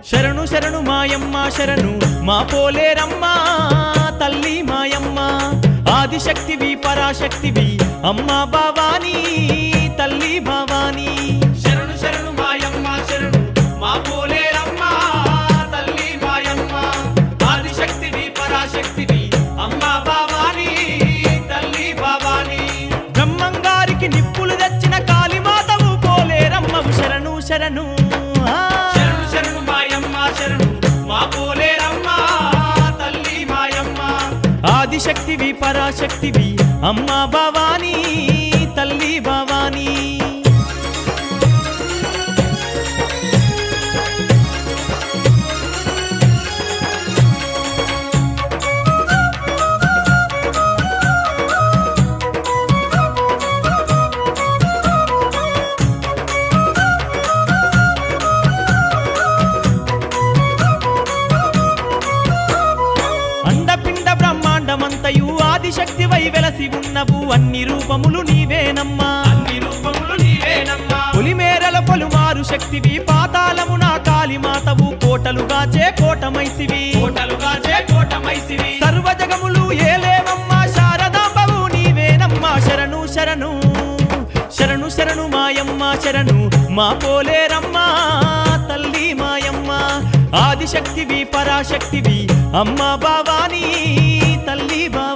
శరణు శరణు మాయమ్మ శరణు మా పోలేరమ్మ తల్లి మాయమ్మ ఆదిశక్తివి పరాశక్తివి అమ్మ భవానీ తల్లి భవానీ శరణు శరణు మాయమ్మ శరణు మా పోలేరమ్మ తల్లి మాయమ్మ ఆదిశక్తివి పరాశక్తివి అమ్మ భవానీ తల్లి భవానీ బ్రహ్మంగారికి నిప్పులు తెచ్చిన కాళీమాతవు పోలేరమ్మవు శరణు శరణు శరణు శరణు మాయమ్మ శరణు మా పోలేరమ్మ తల్లి మాయమ్మ ఆదిశక్తివి పరాశక్తివి అమ్మ భవానీ తల్లి భవానీ అండపిండ బ్రహ్మాండమంతయు ఆదిశక్తివై వెలసి ఉన్నవు అన్ని రూపములు నీవేనమ్మా అన్ని రూపములు నీవేనమ్మా పులిమేరల పొలుమారు శక్తివి పాతాళమున కాళీమాతవు కోటలుగాచే కోటమైసివి కోటలుగాచే కోటమైసివి సర్వజగములు ఏలేవమ్మా శారదాంబవు నీవేనమ్మా శరణు శరణు శరణు శరణు మాయమ్మ శరణు మా పోలేరమ్మ తల్లి మాయమ్మ ఆదిశక్తివి పరాశక్తివి అమ్మ భవానీ తల్లి భవానీ